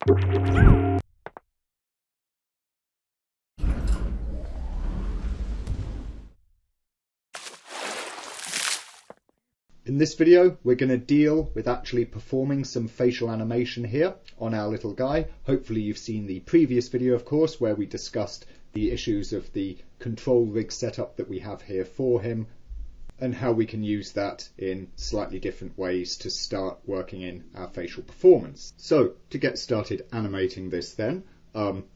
In this video, we're going to deal with actually performing some facial animation here on our little guy. Hopefully you've seen the previous video, of course, where we discussed the issues of the control rig setup that we have here for him and how we can use that in slightly different ways to start working in our facial performance. So to get started animating this then,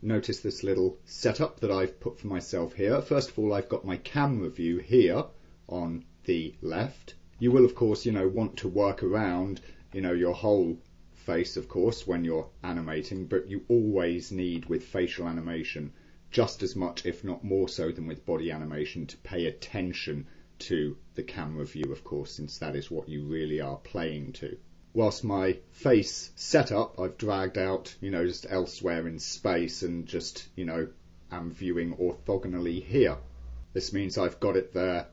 notice this little setup that I've put for myself here. First of all, I've got my camera view here on the left. You will, of course, want to work around, your whole face, of course, when you're animating, but you always need, with facial animation, just as much, if not more so than with body animation, to pay attention to the camera view, of course, since that is what you really are playing to. Whilst my face setup, I've dragged out, just elsewhere in space and just, am viewing orthogonally here. This means I've got it there,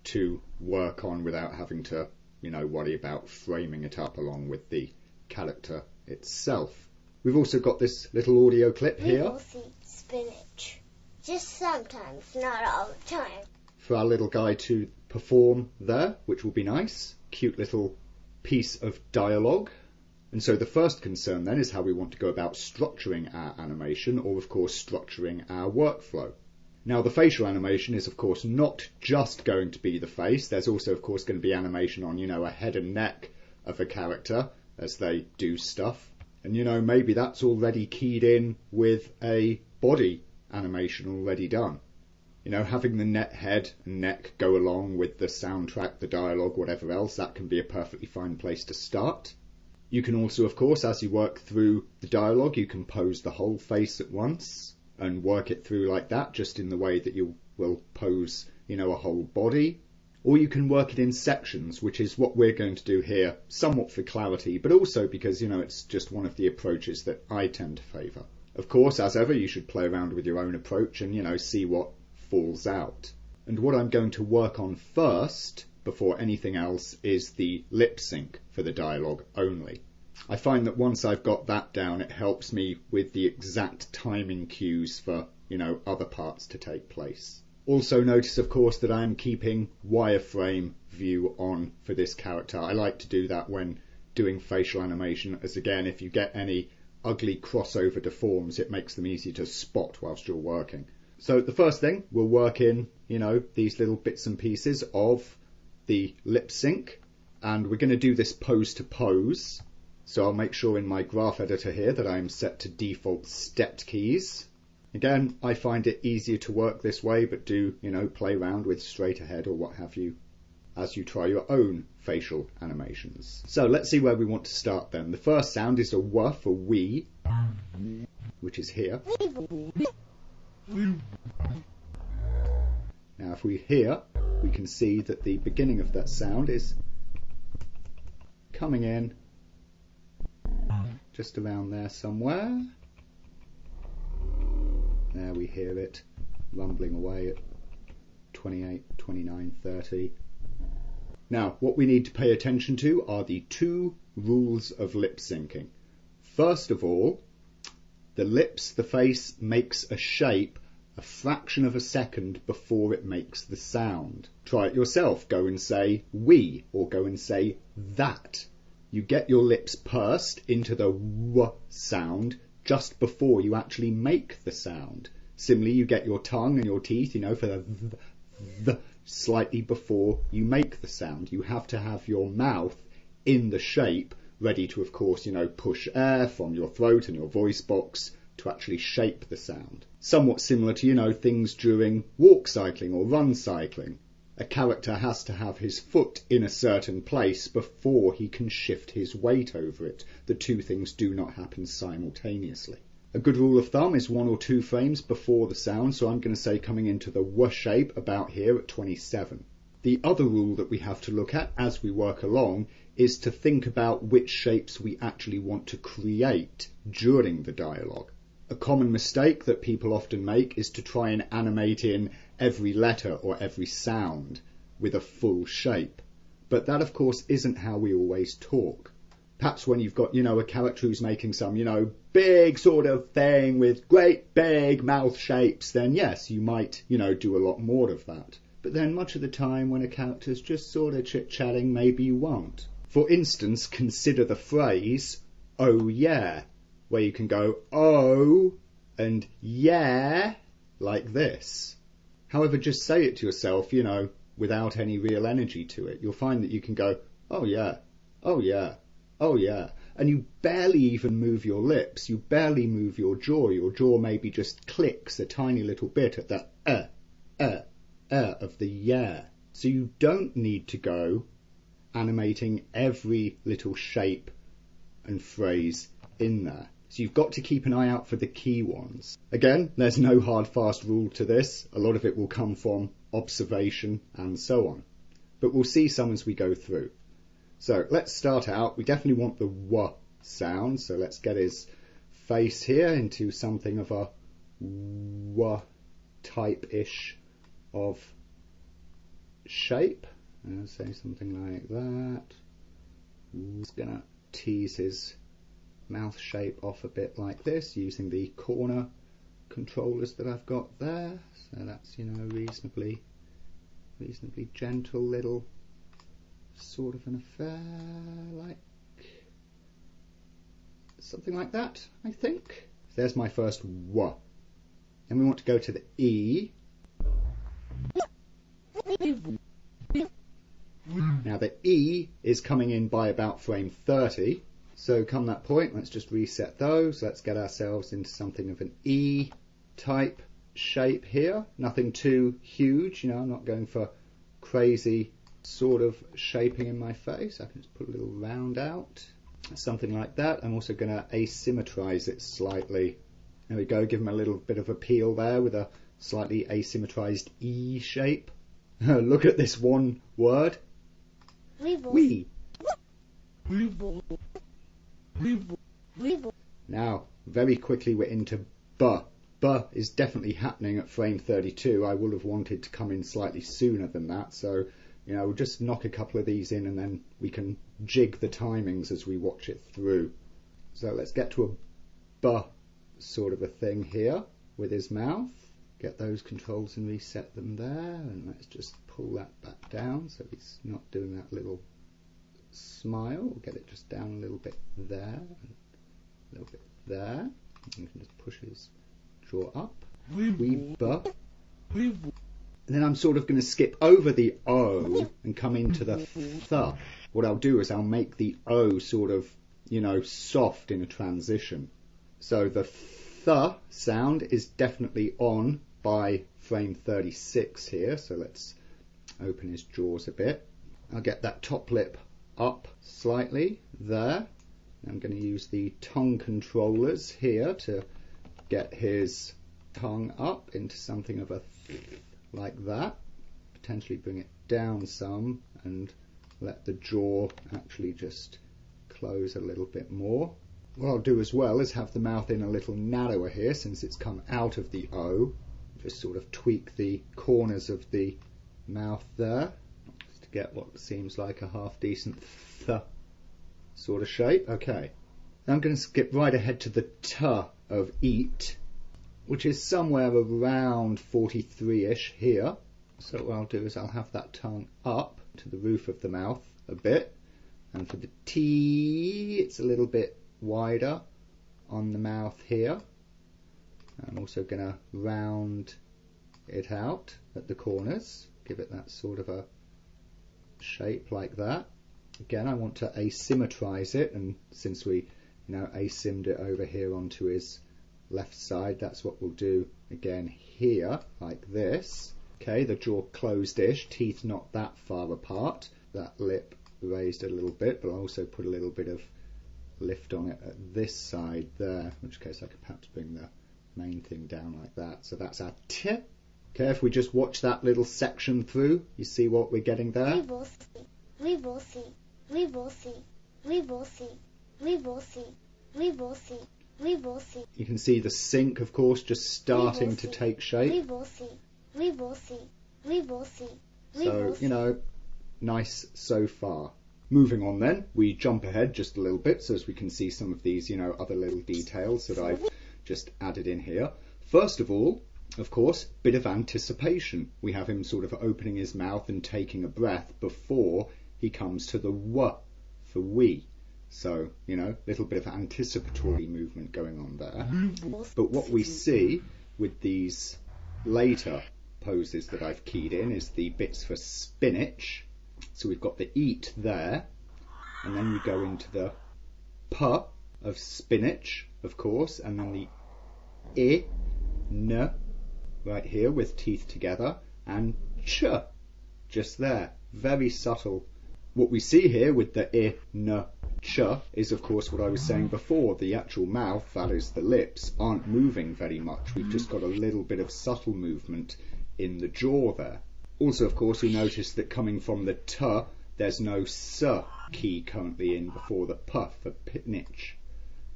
to work on without having to, worry about framing it up along with the character itself. We've also got this little audio clip here. People eat spinach. Just sometimes, not all the time. For our little guy to perform there, which will be nice. Cute little piece of dialogue. And so the first concern then is how we want to go about structuring our animation, or of course structuring our workflow. Now the facial animation is of course not just going to be the face. There's also of course going to be animation on, a head and neck of a character as they do stuff. And maybe that's already keyed in with a body animation already done. Having the head and neck go along with the soundtrack, the dialogue, whatever else, that can be a perfectly fine place to start. You can also, of course, as you work through the dialogue, you can pose the whole face at once and work it through like that, just in the way that you will pose, a whole body. Or you can work it in sections, which is what we're going to do here, somewhat for clarity, but also because, it's just one of the approaches that I tend to favour. Of course, as ever, you should play around with your own approach and, see what falls out. And what I'm going to work on first, before anything else, is the lip sync for the dialogue only. I find that once I've got that down, it helps me with the exact timing cues for, other parts to take place. Also notice, of course, that I'm keeping wireframe view on for this character. I like to do that when doing facial animation, as again, if you get any ugly crossover deforms, it makes them easy to spot whilst you're working. So the first thing, we'll work in, these little bits and pieces of the lip sync, and we're going to do this pose to pose. So I'll make sure in my graph editor here that I'm set to default stepped keys. Again, I find it easier to work this way, but do, play around with straight ahead or what have you as you try your own facial animations. So let's see where we want to start then. The first sound is a w for we, which is here. Now if we hear, we can see that the beginning of that sound is coming in just around there somewhere. There we hear it rumbling away at 28, 29, 30. Now what we need to pay attention to are the two rules of lip syncing. First of all, the lips, the face, makes a shape a fraction of a second before it makes the sound. Try it yourself. Go and say we, or go and say that. You get your lips pursed into the w sound just before you actually make the sound. Similarly, you get your tongue and your teeth, for the slightly before you make the sound. You have to have your mouth in the shape, ready to, of course, push air from your throat and your voice box to actually shape the sound. Somewhat similar to, things during walk cycling or run cycling. A character has to have his foot in a certain place before he can shift his weight over it. The two things do not happen simultaneously. A good rule of thumb is 1 or 2 frames before the sound, so I'm going to say coming into the w shape about here at 27. The other rule that we have to look at as we work along is to think about which shapes we actually want to create during the dialogue. A common mistake that people often make is to try and animate in every letter or every sound with a full shape. But that, of course, isn't how we always talk. Perhaps when you've got, a character who's making some, big sort of thing with great big mouth shapes, then yes, you might, do a lot more of that. But then much of the time when a character's just sort of chit-chatting, maybe you won't. For instance, consider the phrase, oh yeah, where you can go, oh, and yeah, like this. However, just say it to yourself, without any real energy to it. You'll find that you can go, oh yeah, oh yeah, oh yeah. And you barely even move your lips. You barely move your jaw. Your jaw maybe just clicks a tiny little bit at that of the yeah. So you don't need to go animating every little shape and phrase in there. So you've got to keep an eye out for the key ones. Again, there's no hard fast rule to this. A lot of it will come from observation and so on. But we'll see some as we go through. So let's start out. We definitely want the W sound. So let's get his face here into something of a W type-ish of shape. And say something like that. Just gonna tease his mouth shape off a bit like this using the corner controllers that I've got there. So that's, reasonably gentle little sort of an affair, like something like that, I think. So there's my first W. Then we want to go to the E. Now the E is coming in by about frame 30. So come that point, let's just reset those. Let's get ourselves into something of an E type shape here. Nothing too huge, I'm not going for crazy sort of shaping in my face. I can just put a little round out, something like that. I'm also going to asymmetrize it slightly. There we go, give him a little bit of a peel there with a slightly asymmetrized E shape. Look at this one word. We. Now, very quickly we're into B. B is definitely happening at frame 32. I would have wanted to come in slightly sooner than that, so we'll just knock a couple of these in and then we can jig the timings as we watch it through. So let's get to a B sort of a thing here with his mouth. Get those controls and reset them there, and let's just pull that back down so he's not doing that little smile. We'll get it just down a little bit there, a little bit there. You can just push his jaw up. And then I'm sort of going to skip over the O and come into the th. What I'll do is I'll make the O sort of, soft in a transition. So the th sound is definitely on by frame 36 here. So let's open his jaws a bit. I'll get that top lip up slightly there. I'm going to use the tongue controllers here to get his tongue up into something of a like that. Potentially bring it down some and let the jaw actually just close a little bit more. What I'll do as well is have the mouth in a little narrower here since it's come out of the O. Just sort of tweak the corners of the mouth there to get what seems like a half decent th sort of shape. Okay, now I'm going to skip right ahead to the t of eat, which is somewhere around 43-ish here. So what I'll do is I'll have that tongue up to the roof of the mouth a bit, and for the T it's a little bit wider on the mouth here. I'm also going to round it out at the corners, give it that sort of a shape like that. Again, I want to asymmetrize it, and since we asymmed it over here onto his left side, that's what we'll do again here, like this. Okay, the jaw closed-ish, teeth not that far apart, that lip raised a little bit, but I'll also put a little bit of lift on it at this side there, in which case I could perhaps bring the main thing down like that. So that's our T. Okay, if we just watch that little section through, you see what we're getting there? We will see. We will see. We will see. We will see. We will see. We will see. We will see. You can see the sync, of course, just starting to take shape. We will see. We will see. We will see. So, nice so far. Moving on then, we jump ahead just a little bit so as we can see some of these, other little details that I've just added in here. First of all, of course, bit of anticipation. We have him sort of opening his mouth and taking a breath before he comes to the W for we. So, little bit of anticipatory movement going on there. But what we see with these later poses that I've keyed in is the bits for spinach. So we've got the eat there, and then we go into the P of spinach, of course, and then the I, N, right here with teeth together, and Ch, just there. Very subtle. What we see here with the I, N, Ch is, of course, what I was saying before. The actual mouth, that is the lips, aren't moving very much. We've just got a little bit of subtle movement in the jaw there. Also, of course, we notice that coming from the T, there's no S key currently in before the P for pitnich.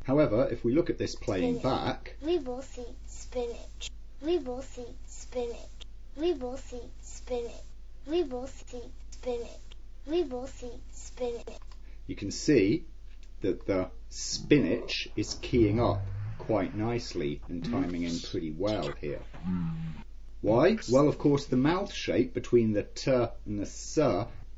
However, if we look at this playing back, we will see spinach. We will see spinach. We will see spinach. We will see spinach. We will see spinach. You can see that the spinach is keying up quite nicely and timing in pretty well here. Why? Well, of course, the mouth shape between the T and the S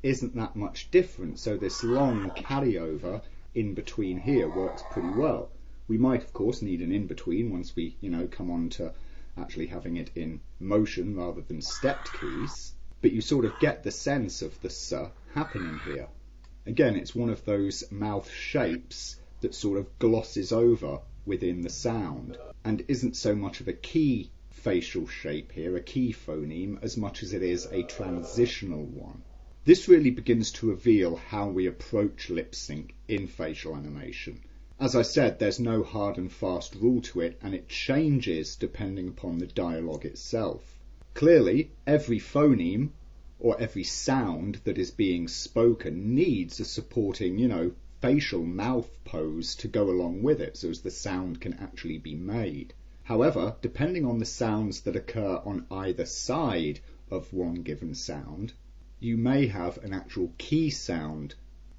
isn't that much different, so this long carryover in between here works pretty well. We might, of course, need an in-between once we, come on to actually having it in motion rather than stepped keys, but you sort of get the sense of the S happening here. Again, it's one of those mouth shapes that sort of glosses over within the sound and isn't so much of a key facial shape here, a key phoneme, as much as it is a transitional one. This really begins to reveal how we approach lip sync in facial animation. As I said, there's no hard and fast rule to it, and it changes depending upon the dialogue itself. Clearly, every phoneme or every sound that is being spoken needs a supporting, facial mouth pose to go along with it so as the sound can actually be made. However, depending on the sounds that occur on either side of one given sound, you may have an actual key sound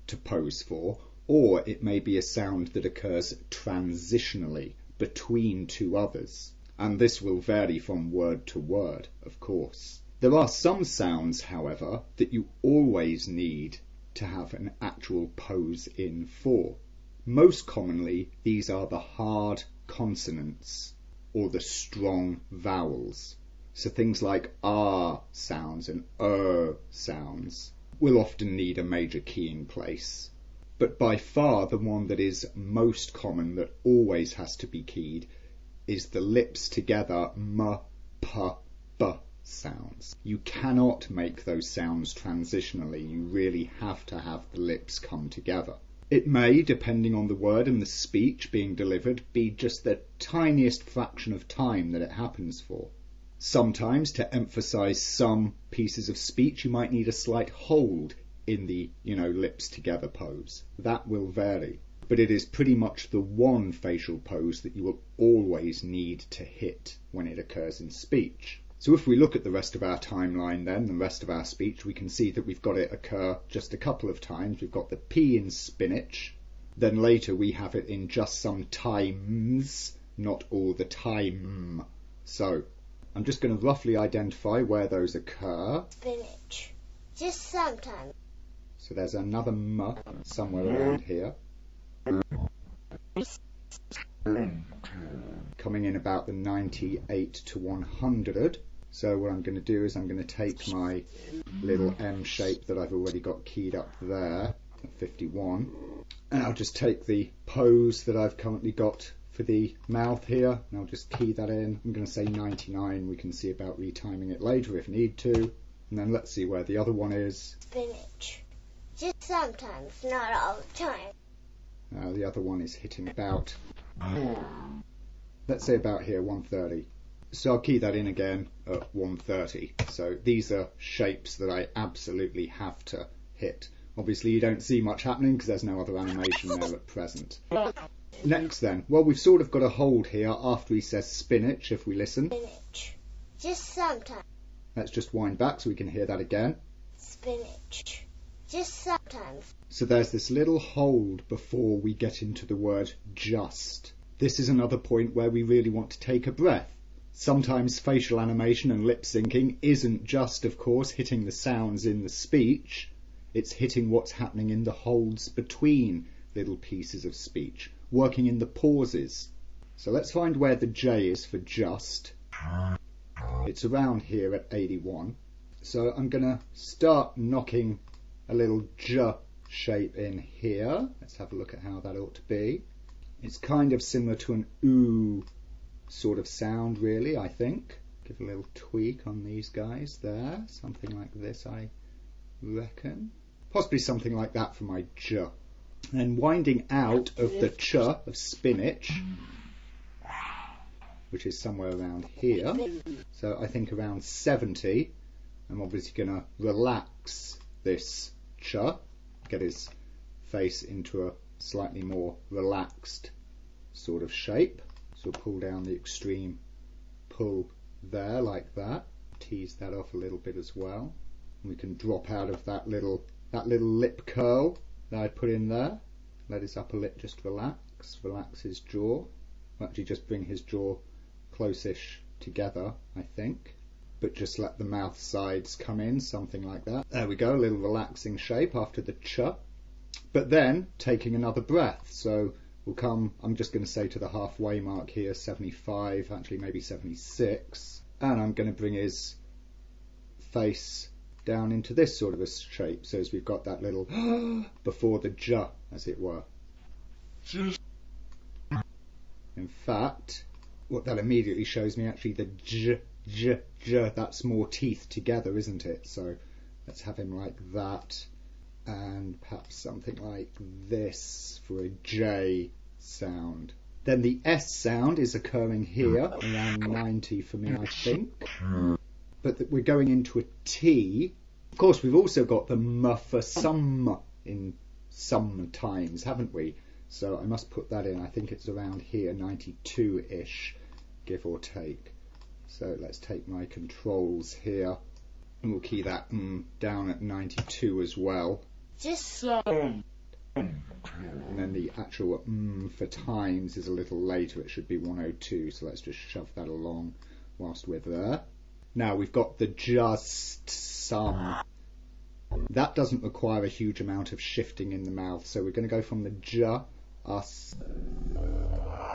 to pose for, or it may be a sound that occurs transitionally between two others. And this will vary from word to word, of course. There are some sounds, however, that you always need to have an actual pose in for. Most commonly, these are the hard consonants or the strong vowels. So things like R sounds and sounds will often need a major key in place. But by far the one that is most common that always has to be keyed is the lips together M, P, B sounds. You cannot make those sounds transitionally. You really have to have the lips come together. It may, depending on the word and the speech being delivered, be just the tiniest fraction of time that it happens for. Sometimes, to emphasize some pieces of speech, you might need a slight hold in the, lips together pose. That will vary. But it is pretty much the one facial pose that you will always need to hit when it occurs in speech. So if we look at the rest of our timeline then, the rest of our speech, we can see that we've got it occur just a couple of times. We've got the P in spinach, then later we have it in just some times, not all the time. So I'm just going to roughly identify where those occur. Spinach. Just sometimes. So there's another M somewhere around here. Coming in about the 98 to 100. So what I'm going to do is I'm going to take my little M shape that I've already got keyed up there at 51, and I'll just take the pose that I've currently got for the mouth here, and I'll just key that in. I'm going to say 99. We can see about retiming it later if need to. And then let's see where the other one is. Spinach. Just sometimes, not all the time. Now the other one is hitting about, let's say about here, 130. So I'll key that in again at 130. So these are shapes that I absolutely have to hit. Obviously you don't see much happening because there's no other animation there at present. Next then, well, we've sort of got a hold here after he says spinach, if we listen. Spinach. Just sometimes. Let's just wind back so we can hear that again. Spinach. Just sometimes. So there's this little hold before we get into the word just. This is another point where we really want to take a breath. Sometimes facial animation and lip syncing isn't just, of course, hitting the sounds in the speech. It's hitting what's happening in the holds between little pieces of speech, working in the pauses. So let's find where the J is for just. It's around here at 81. So I'm going to start knocking a little J shape in here. Let's have a look at how that ought to be. It's kind of similar to an ooh sort of sound, really, I think. Give a little tweak on these guys there. Something like this, I reckon. Possibly something like that for my J. And winding out of the Ch of spinach, which is somewhere around here. So I think around 70. I'm obviously going to relax this Ch, get his face into a slightly more relaxed sort of shape. So pull down the extreme pull there like that. Tease that off a little bit as well. And we can drop out of that little lip curl that I put in there. Let his upper lip just relax his jaw. We'll actually just bring his jaw close-ish together, I think. But just let the mouth sides come in, something like that. There we go, a little relaxing shape after the ch. But then taking another breath. So we'll come, I'm just going to say to the halfway mark here, 75, actually maybe 76. And I'm going to bring his face down into this sort of a shape. So as we've got that little before the j, as it were. In fact, what that immediately shows me, actually the j, that's more teeth together, isn't it? So let's have him like that, and perhaps something like this for a J sound. Then the S sound is occurring here, around 90 for me, I think. But we're going into a T. Of course, we've also got the M for some in some times, haven't we? So I must put that in. I think it's around here, 92-ish, give or take. So let's take my controls here, and we'll key that down at 92 as well. Just so. And then the actual for times is a little later. It should be 102. So let's just shove that along whilst we're there. Now we've got the just some. That doesn't require a huge amount of shifting in the mouth. So we're going to go from the j, us,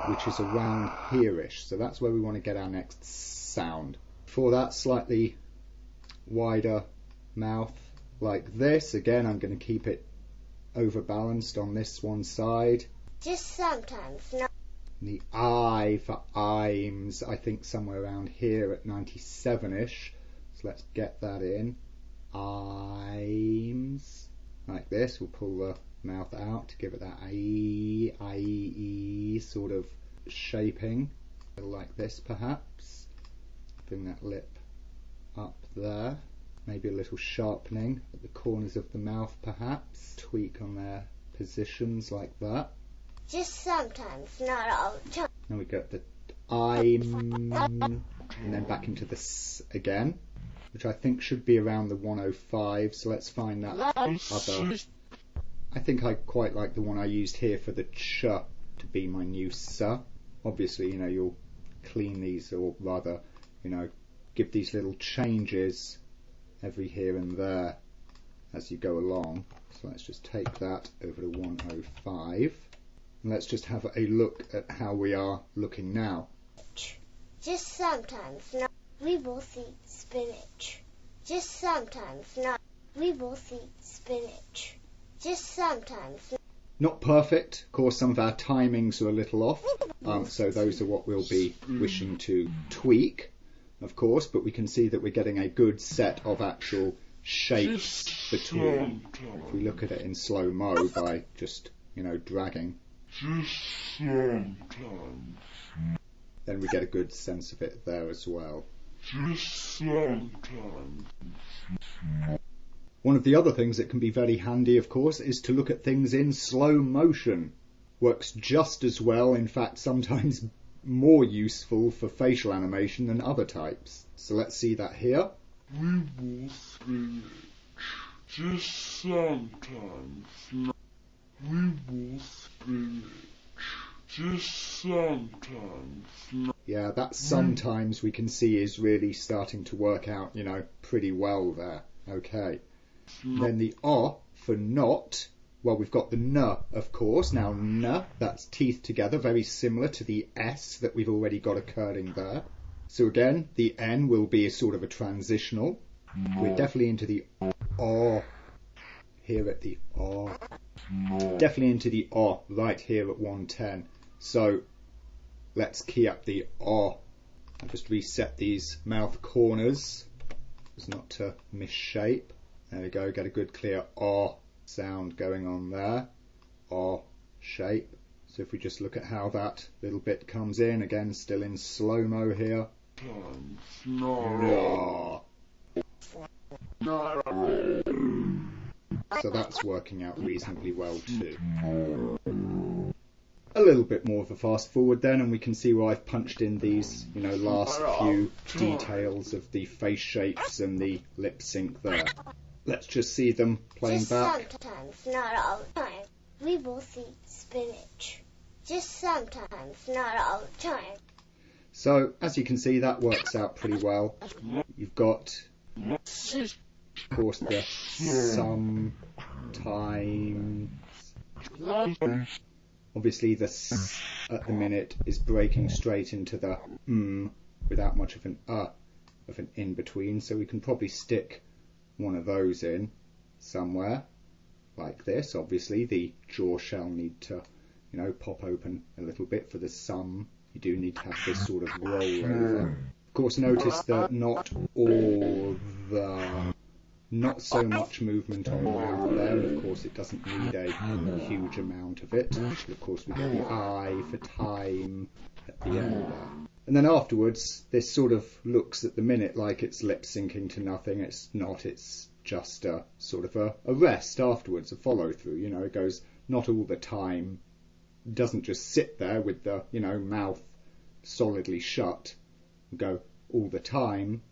which is around here-ish. So that's where we want to get our next sound. For that, slightly wider mouth like this. Again, I'm going to keep it overbalanced on this one side. Just sometimes. No. The I for Ims, I think somewhere around here at 97-ish. So let's get that in. Ims. Like this. We'll pull the mouth out to give it that I-E sort of shaping. Like this, perhaps. Bring that lip up there. Maybe a little sharpening at the corners of the mouth, perhaps. Tweak on their positions like that. Just sometimes, not all the time. Then we get the I'm, and then back into the S again, which I think should be around the 105. So let's find that other. I think I quite like the one I used here for the ch to be my new S. Obviously, you'll clean these, or rather, give these little changes every here and there as you go along. So let's just take that over to 105. And let's just have a look at how we are looking now. Just sometimes, not. We both eat spinach. Just sometimes, not. We both eat spinach. Just sometimes. Not perfect. Of course, some of our timings are a little off. So those are what we'll be wishing to tweak, of course. But we can see that we're getting a good set of actual shapes between. If we look at it in slow-mo by just, dragging. Then we get a good sense of it there as well. One of the other things that can be very handy, of course, is to look at things in slow motion. Works just as well, in fact, sometimes more useful for facial animation than other types. So let's see that here. Just sometimes not. We will spinach. Just sometimes not. Yeah, that sometimes we can see is really starting to work out, you know, pretty well there. Okay. Then the O for not. Well, we've got the N, of course. Now, N, that's teeth together, very similar to the S that we've already got occurring there. So again, the N will be a sort of a transitional. We're definitely into the O here at the O. Definitely into the O right here at 110. So let's key up the O. I'll just reset these mouth corners as not to misshape. There we go, get a good clear O sound going on there. O shape. So if we just look at how that little bit comes in, again still in slow-mo here. No. So that's working out reasonably well too. A little bit more of a fast forward then, and we can see where I've punched in these, you know, last few details of the face shapes and the lip sync there. Let's just see them playing Just back. sometimes, not all the time. We both eat spinach. Just sometimes, not all the time. So, as you can see, that works out pretty well. You've got, of course, the sometimes. Obviously, the S at the minute is breaking straight into the without much of an of an in-between. So we can probably stick one of those in somewhere, like this. Obviously, the jaw shall need to, you know, pop open a little bit for the sum. You do need to have this sort of rollover. Of course, notice that not so much movement on the mouth there, and of course it doesn't need a huge amount of it. And of course we get the I for time at the end there. And then afterwards, this sort of looks at the minute like it's lip syncing to nothing. It's not, it's just a sort of a rest afterwards, a follow through. You know, it goes not all the time. It doesn't just sit there with the, you know, mouth solidly shut and go all the time.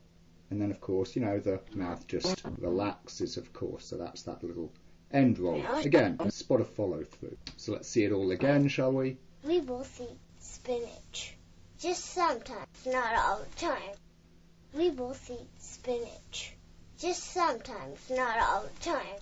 And then, of course, you know, the mouth just relaxes, of course. So that's that little end roll. Again, a spot of follow through. So let's see it all again, shall we? We both eat spinach. Just sometimes, not all the time. We both eat spinach. Just sometimes, not all the time.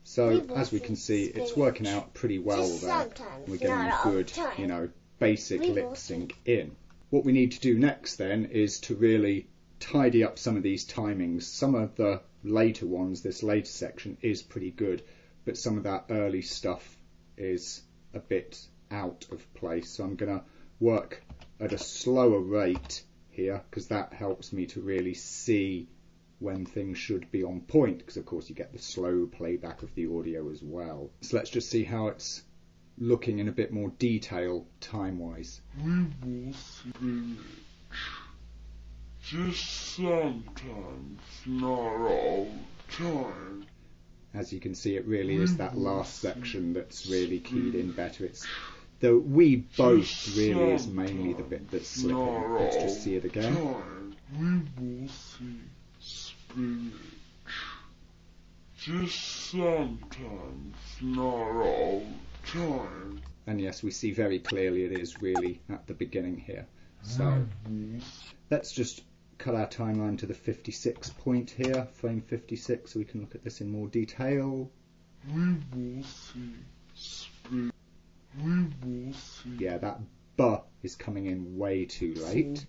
So, as we can see, it's working out pretty well there. We're getting a good, you know, basic lip sync in. What we need to do next, then, is to really tidy up some of these timings. Some of the later ones, this later section, is pretty good, but some of that early stuff is a bit out of place. So I'm going to work at a slower rate here, because that helps me to really see when things should be on point, because of course you get the slow playback of the audio as well. So let's just see how it's looking in a bit more detail time-wise. We will spinach. Just sometimes, not all the time. As you can see, it really is that last section that's really keyed in better. It's the we both really is mainly the bit that's slipping. Let's just see it again. We will see spinach. Just sometimes, not all the time. And yes, we see very clearly it is really at the beginning here. So let's just cut our timeline to the 56 point here, frame 56, so we can look at this in more detail. We will see spinach. We will see. Yeah, that B is coming in way too late.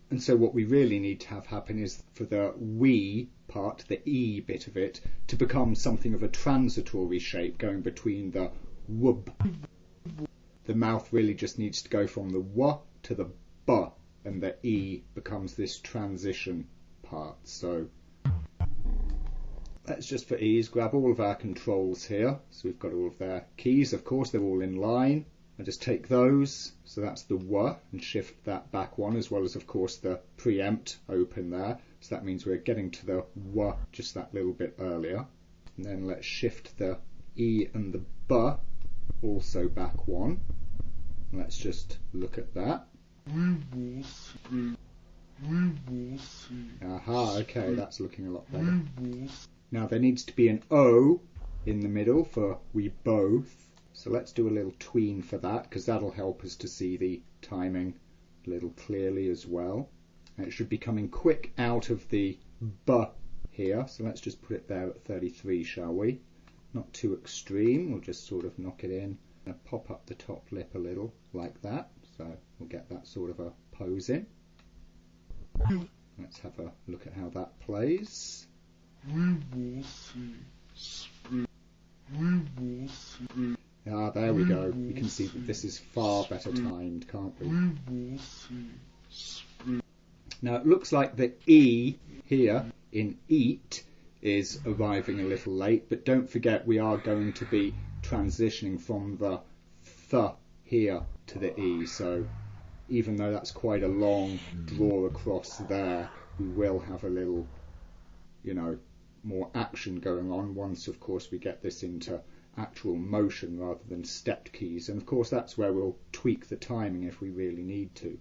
And so what we really need to have happen is for the we part, the E bit of it, to become something of a transitory shape going between the wub. The mouth really just needs to go from the W to the B, and the E becomes this transition part. So let's just for ease grab all of our controls here. So we've got all of their keys, of course they're all in line. I just take those, so that's the W, and shift that back one, as well as of course the preempt open there. So that means we're getting to the W just that little bit earlier. And then let's shift the E and the B also back one. Let's just look at that. We will see. We will see. Aha, okay, that's looking a lot better. Now there needs to be an O in the middle for we both. So let's do a little tween for that, because that'll help us to see the timing a little clearly as well. And it should be coming quick out of the B here. So let's just put it there at 33, shall we? Not too extreme. We'll just sort of knock it in and pop up the top lip a little like that. So we'll get that sort of a pose in. Let's have a look at how that plays. We will see spring. We will see. Ah, there we go. We can see that this is far better timed, can't we? We will see spring. Now it looks like the E here in eat is arriving a little late, but don't forget we are going to be transitioning from the th here to the E, so even though that's quite a long draw across there, we will have a little, you know, more action going on once, of course, we get this into actual motion rather than stepped keys. And of course that's where we'll tweak the timing if we really need to.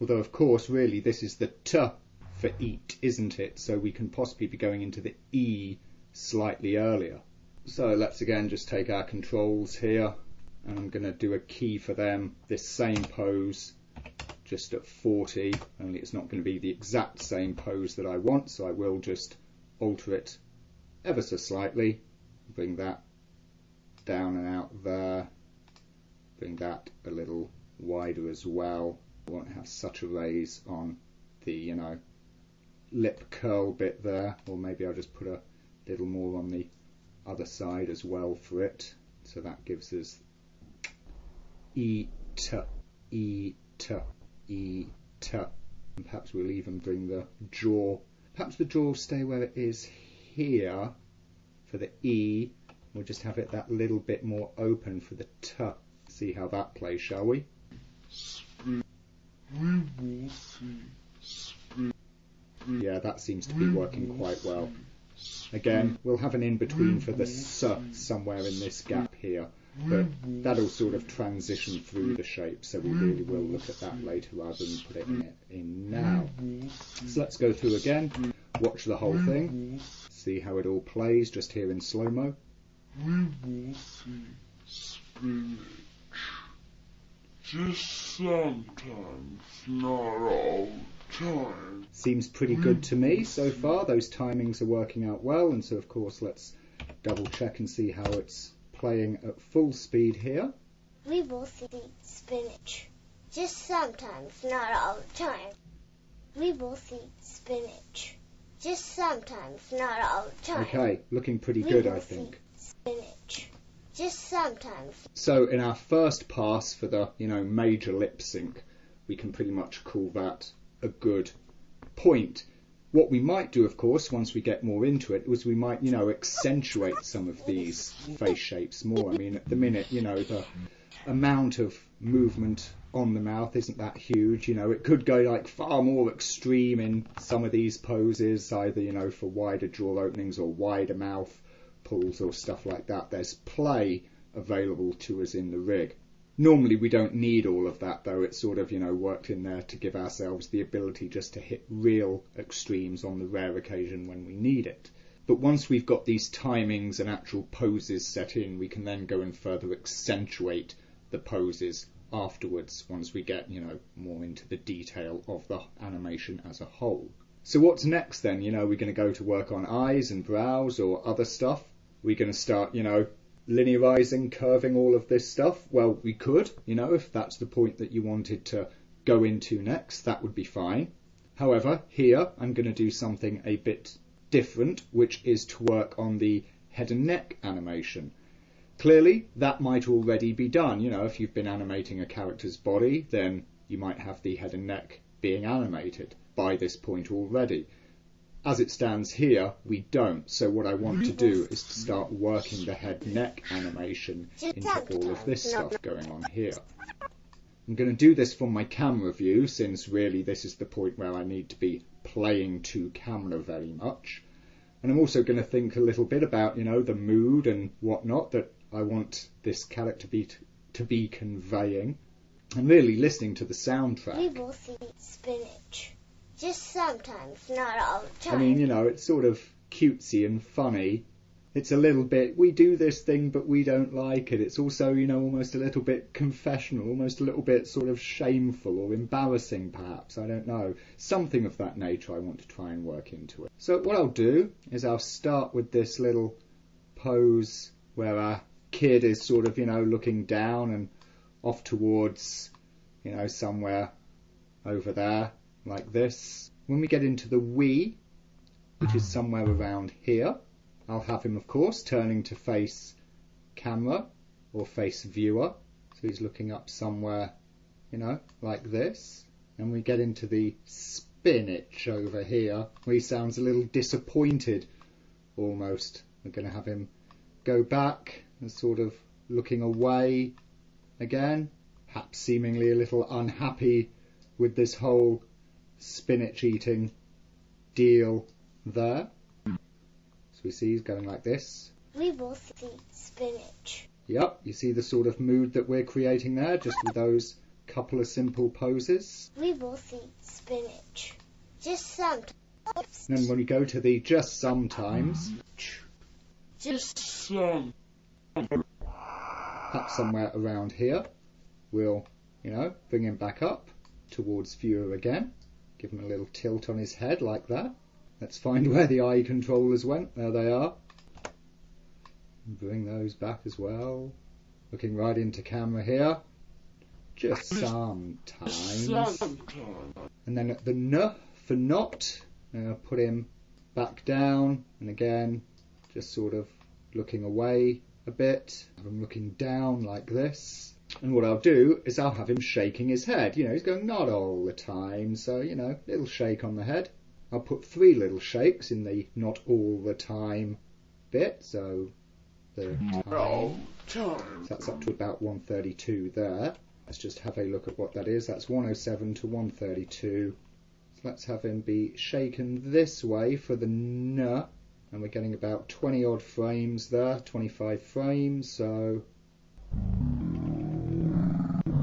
Although of course really this is the T for eat, isn't it? So we can possibly be going into the E slightly earlier. So let's again just take our controls here, and I'm going to do a key for them, this same pose, just at 40, only it's not going to be the exact same pose that I want, so I will just alter it ever so slightly, bring that down and out there, bring that a little wider as well. I won't have such a raise on the, you know, lip curl bit there, or maybe I'll just put a little more on the other side as well for it, so that gives us E T E T E T, and perhaps we'll even bring the jaw, perhaps the jaw will stay where it is here for the E. We'll just have it that little bit more open for the T. See how that plays, shall we? Spring. We will see spring. Yeah, that seems to be working quite well. Again, we'll have an in-between for the S somewhere in this gap here, but that'll sort of transition through the shape, so we really will look at that later rather than put it in now. So let's go through again, watch the whole thing, see how it all plays just here in slow-mo. We will see spinach. Just sometimes, not all the time. Seems pretty good to me so far. Those timings are working out well, and so of course let's double check and see how it's playing at full speed here. We will see spinach. Just sometimes, not all the time. We will see spinach. Just sometimes, not all the time. Okay, looking pretty good, I think. Spinach. Just sometimes. So in our first pass for the, you know, major lip sync, we can pretty much call that a good point. What we might do, of course, once we get more into it, was we might, you know, accentuate some of these face shapes more. I mean, at the minute, you know, the amount of movement on the mouth isn't that huge. You know, it could go like far more extreme in some of these poses, either, you know, for wider jaw openings or wider mouth pulls or stuff like that. There's play available to us in the rig. Normally we don't need all of that, though. It's sort of, you know, worked in there to give ourselves the ability just to hit real extremes on the rare occasion when we need it. But once we've got these timings and actual poses set in, we can then go and further accentuate the poses afterwards once we get, you know, more into the detail of the animation as a whole. So what's next then? You know, we're going to go to work on eyes and brows or other stuff. We're going to start, you know, linearizing, curving all of this stuff. Well, we could, you know, if that's the point that you wanted to go into next, that would be fine. However, here I'm going to do something a bit different, which is to work on the head and neck animation. Clearly, that might already be done. You know, if you've been animating a character's body, then you might have the head and neck being animated by this point already. As it stands here, we don't. So what I want to do is to start working the head-neck animation into all of this stuff going on here. I'm going to do this from my camera view, since really this is the point where I need to be playing to camera very much. And I'm also going to think a little bit about, you know, the mood and whatnot that I want this character to be conveying. And really listening to the soundtrack. We will see spinach. Just sometimes, not all the time. I mean, you know, it's sort of cutesy and funny. It's a little bit, we do this thing but we don't like it. It's also, almost a little bit confessional, almost a little bit sort of shameful or embarrassing perhaps, I don't know. Something of that nature I want to try and work into it. So what I'll do is I'll start with this little pose where our kid is sort of, looking down and off towards, somewhere over there, like this. When we get into the we, which is somewhere around here, I'll have him, of course, turning to face camera or face viewer. So he's looking up somewhere, like this. And we get into the spinach over here, where he sounds a little disappointed, almost. We're going to have him go back and sort of looking away again, perhaps seemingly a little unhappy with this whole spinach eating deal there. We see he's going like this. We will see spinach. Yep, you see the sort of mood that we're creating there, just with those couple of simple poses. We will see spinach. Just sometimes. And then when we go to the just sometimes, Just some. perhaps somewhere around here, we'll, bring him back up towards viewer again. Give him a little tilt on his head like that. Let's find where the eye controllers went. There they are. Bring those back as well. Looking right into camera here. Just sometimes. And then at the N for not, put him back down. And again, just sort of looking away a bit. Have him looking down like this. And what I'll do is I'll have him shaking his head. He's going not all the time. So, little shake on the head. I'll put 3 little shakes in the not all the time bit, so the time. So that's up to about 132 there. Let's just have a look at what that is. That's 107 to 132. So let's have him be shaken this way for the N, and we're getting about 20 odd frames there, 25 frames, so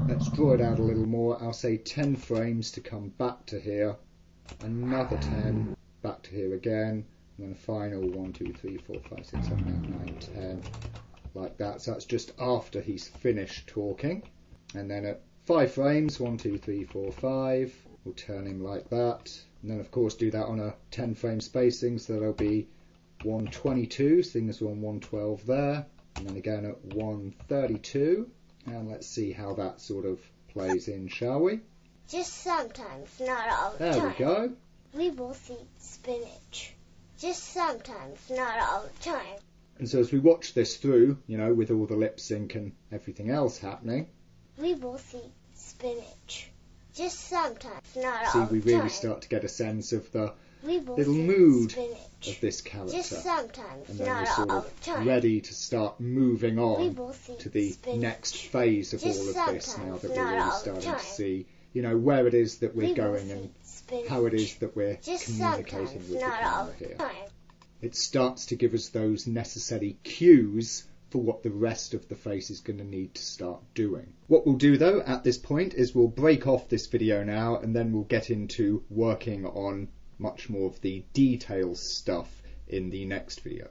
let's draw it out a little more. I'll say 10 frames to come back to here. Another 10, back to here again, and then a final 1, 2, 3, 4, 5, 6, 7, 8, 9, 10, like that. So that's just after he's finished talking. And then at 5 frames, 1, 2, 3, 4, 5, we'll turn him like that. And then, of course, do that on a 10 frame spacing, so that'll be 122, seeing as we're on 112 there. And then again at 132. And let's see how that sort of plays in, shall we? Just sometimes, not all the time. There we go. We will see spinach. Just sometimes, not all the time. And so as we watch this through, with all the lip sync and everything else happening, we will see spinach. Just sometimes, not all see, the time. we really start to get a sense of the we will little see mood spinach. of this character. Just sometimes, And then not we're sort all of the time. ready to start moving We on will see to the spinach. next phase of Just all of this, now sometimes, that we're not really all the starting time. to see, where it is that we're We will going see and spinach. how it is that we're Just communicating sometimes, with the not all camera the here. time. It starts to give us those necessary cues for what the rest of the face is going to need to start doing. What we'll do though at this point is we'll break off this video now, and then we'll get into working on much more of the details stuff in the next video.